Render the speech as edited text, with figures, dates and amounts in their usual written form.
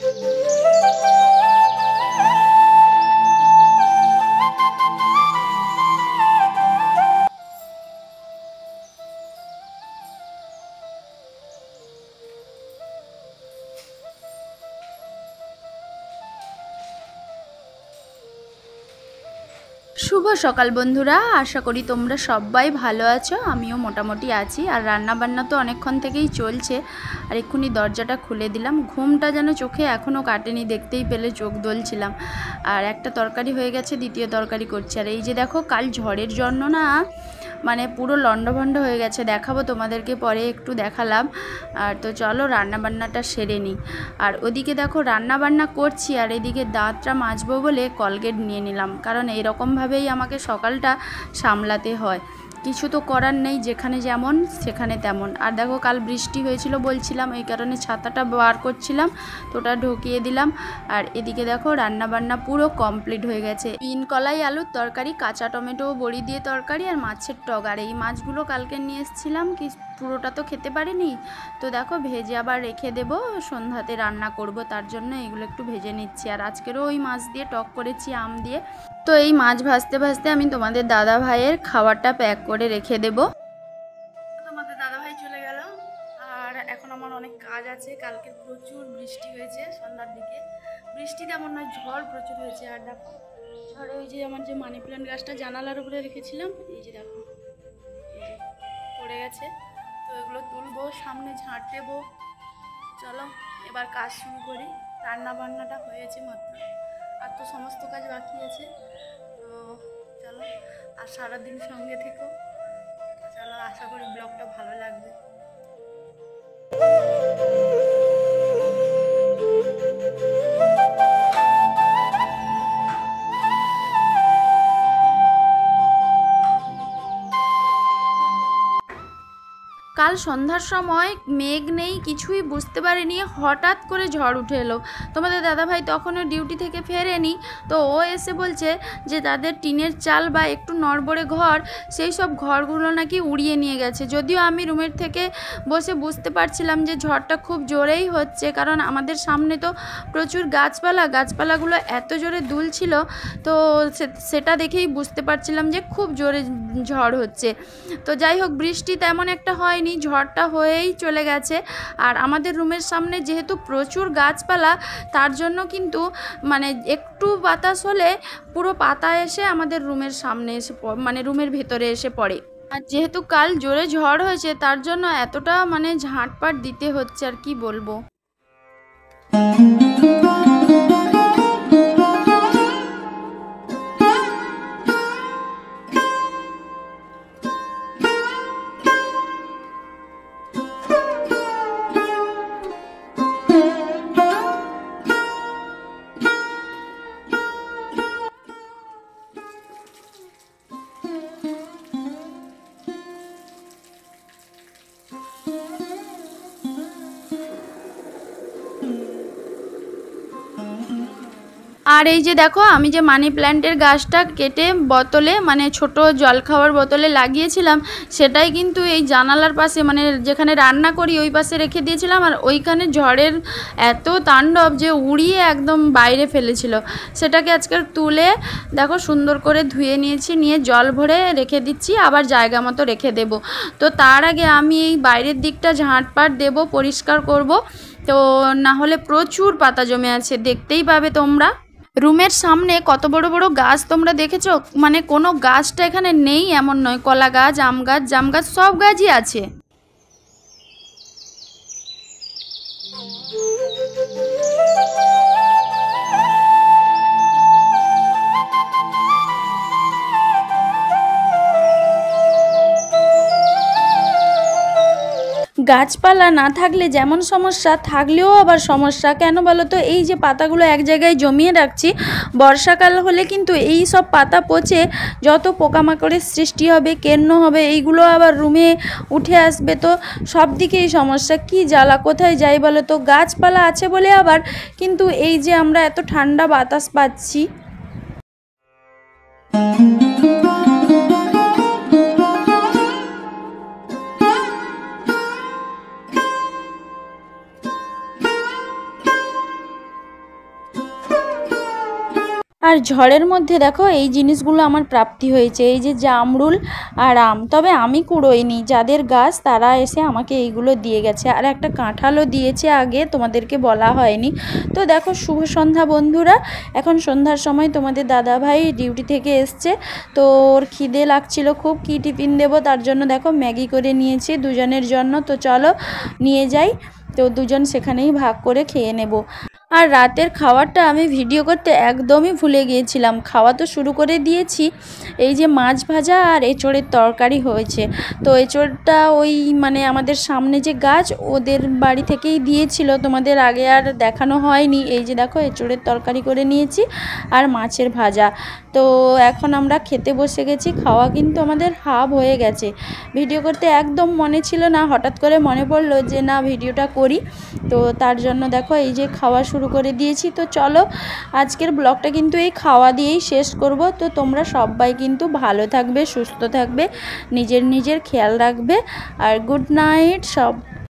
শুভ সকাল বন্ধুরা, আশা করি তোমরা সবাই ভালো আছো। আমিও মোটামুটি আছি। আর রান্না বান্না তো অনেকক্ষণ থেকেই চলছে। আর এক্ষুনি দরজাটা খুলে দিলাম। ঘুমটা যেন চোখে এখনও কাটেনি, দেখতেই পেলে চোখ দোলছিলাম। আর একটা তরকারি হয়ে গেছে, দ্বিতীয় তরকারি করছি। আর এই যে দেখো, কাল ঝড়ের জন্য না মানে পুরো লন্ডভন্ড হয়ে গেছে। দেখাবো তোমাদেরকে, পরে একটু দেখালাম। আর তো চলো রান্নাবান্নাটা সেরে নিই। আর ওদিকে দেখো রান্নাবান্না করছি, আর এদিকে দাঁতটা মাজবো বলে কলগেট নিয়ে নিলাম। কারণ এইরকমভাবেই আমাকে সকালটা সামলাতে হয়, কিছু তো করার নেই। যেখানে যেমন সেখানে তেমন। আর দেখো কাল বৃষ্টি হয়েছিল বলছিলাম, এই কারণে ছাতাটা বার করছিলাম, তো ওটা ঢুকিয়ে দিলাম। আর এদিকে দেখো রান্নাবান্না পুরো কমপ্লিট হয়ে গেছে। বিন কলাই আলুর তরকারি, কাঁচা টমেটো বড়ি দিয়ে তরকারি, আর মাছের টক। আর এই মাছগুলো কালকে নিয়ে এসেছিলাম, কি পুরোটা তো খেতে পারিনি, তো দেখো ভেজে আবার রেখে দেবো, সন্ধ্যাতে রান্না করব, তার জন্য এগুলো একটু ভেজে নিচ্ছি। আর আজকেরও ওই মাছ দিয়ে টক করেছি আম দিয়ে। তো এই মাছ ভাজতে ভাজতে আমি তোমাদের দাদা ভাইয়ের খাবারটা প্যাক করে রেখে দেব। তোমাদের দাদা ভাই চলে গেল, আর এখন আমার অনেক কাজ আছে। কালকে প্রচুর বৃষ্টি হয়েছে সন্ধ্যার দিকে। বৃষ্টি তেমন নয়, ঝড় প্রচুর হয়েছে। আর দেখো ঝড়ে ওই যে আমার যে মানি প্ল্যান্ট গাছটা জানালার উপরে রেখেছিলাম, এই যে দেখো এই যে পড়ে গেছে। তো এগুলো তুলবো, সামনে ঝাঁট দেবো। চলো এবার কাজ শুরু করি। রান্না বান্নাটা হয়েছে মাত্র, আর তো সমস্ত কাজ বাকি আছে। তো চলো, আর সারাদিন সঙ্গে থেকো। চলো, আশা করি ব্লগটা ভালো লাগবে। কাল সন্ধ্যার সময় মেঘ নেই, কিছুই বুঝতে পারিনি, হঠাৎ করে ঝড় উঠে এলো। তোমাদের দাদাভাই তখনও ডিউটি থেকে ফেরেনি, তো ও এসে বলছে যে তাদের টিনের চাল বা একটু নড়বড়ে ঘর, সেই সব ঘরগুলো নাকি উড়িয়ে নিয়ে গেছে। যদিও আমি রুমের থেকে বসে বুঝতে পারছিলাম যে ঝড়টা খুব জোরেই হচ্ছে, কারণ আমাদের সামনে তো প্রচুর গাছপালাগুলো এত জোরে দুলছিল, তো সেটা দেখেই বুঝতে পারছিলাম যে খুব জোরে ঝড় হচ্ছে। তো যাই হোক, বৃষ্টি তেমন একটা হয়, ঝড়টা হয়েই চলে গেছে। আর আমাদের রুমের সামনে যেহেতু প্রচুর গাছপালা, তার জন্য কিন্তু মানে একটু বাতাস হলে পুরো পাতা এসে আমাদের রুমের সামনে এসে মানে রুমের ভেতরে এসে পড়ে। আর যেহেতু কাল জোরে ঝড় হয়েছে, তার জন্য এতটা মানে ঝাঁটপাট দিতে হচ্ছে, আর কি বলবো। আর এই যে দেখো, আমি যে মানি প্ল্যান্টের গাছটা কেটে বোতলে মানে ছোট জল খাওয়ার বোতলে লাগিয়েছিলাম, সেটাই কিন্তু এই জানালার পাশে মানে যেখানে রান্না করি ওই পাশে রেখে দিয়েছিলাম। আর ওইখানে ঝড়ের এত তাণ্ডব যে উড়িয়ে একদম বাইরে ফেলেছিল। সেটাকে আজকে তুলে দেখো সুন্দর করে ধুয়ে নিয়েছি, নিয়ে জল ভরে রেখে দিচ্ছি, আবার জায়গা মতো রেখে দেব। তো তার আগে আমি এই বাইরের দিকটা ঝাঁটপাট দেব, পরিষ্কার করব। তো না হলে প্রচুর পাতা জমে আছে, দেখতেই পাবে তোমরা। রুমের সামনে কত বড় বড় গাছ তোমরা দেখেছো? মানে কোনো গাছটা এখানে নেই এমন নয়, কলা গাছ, আম গাছ, জাম গাছ, সব গাছই আছে। গাছপালা না থাকলে যেমন সমস্যা, থাকলেও আবার সমস্যা। কেন বলো তো? এই যে পাতাগুলো এক জায়গায় জমিয়ে রাখছি, বর্ষাকাল হলে কিন্তু এই সব পাতা পচে যত পোকামাকড়ের সৃষ্টি হবে, কেন্ন হবে, এইগুলো আবার রুমে উঠে আসবে। তো সব দিকেই সমস্যা, কি জ্বালা। কোথায় যাই বলো তো? গাছপালা আছে বলে আবার কিন্তু এই যে আমরা এত ঠান্ডা বাতাস পাচ্ছি। আর ঝড়ের মধ্যে দেখো এই জিনিসগুলো আমার প্রাপ্তি হয়েছে, এই যে জামরুল আর আম। তবে আমি কুড়োইনি, যাদের গাছ তারা এসে আমাকে এইগুলো দিয়ে গেছে। আর একটা কাঁঠালও দিয়েছে আগে, তোমাদেরকে বলা হয়নি। তো দেখো শুভ সন্ধ্যা বন্ধুরা। এখন সন্ধ্যার সময় তোমাদের দাদাভাই ডিউটি থেকে এসছে, তো ওর খিদে লাগছিল খুব, কি টিফিন দেবো তার জন্য দেখো ম্যাগি করে নিয়েছি দুজনের জন্য। তো চলো নিয়ে যাই, তো দুজন সেখানেই ভাগ করে খেয়ে নেব। আর রাতের খাবারটা আমি ভিডিও করতে একদমই ভুলে গিয়েছিলাম। খাওয়া তো শুরু করে দিয়েছি, এই যে মাছ ভাজা আর এঁচোড়ের তরকারি হয়েছে। তো এঁচোড়টা ওই মানে আমাদের সামনে যে গাছ ওদের বাড়ি থেকেই দিয়েছিল, তোমাদের আগে আর দেখানো হয়নি। এই যে দেখো এঁচোড়ের তরকারি করে নিয়েছি আর মাছের ভাজা। তো এখন আমরা খেতে বসে গেছি, খাওয়া কিন্তু আমাদের হাফ হয়ে গেছে। ভিডিও করতে একদম মনে ছিল না, হঠাৎ করে মনে পড়লো যে না ভিডিওটা করি, তো তার জন্য দেখো এই যে খাওয়া শুরু করে দিয়েছি। তো চলো আজকের ব্লগটা কিন্তু এই খাওয়া দিয়েই শেষ করব। তো তোমরা সবাই কিন্তু ভালো থাকবে, সুস্থ থাকবে, নিজের খেয়াল রাখবে। আর গুড নাইট সব।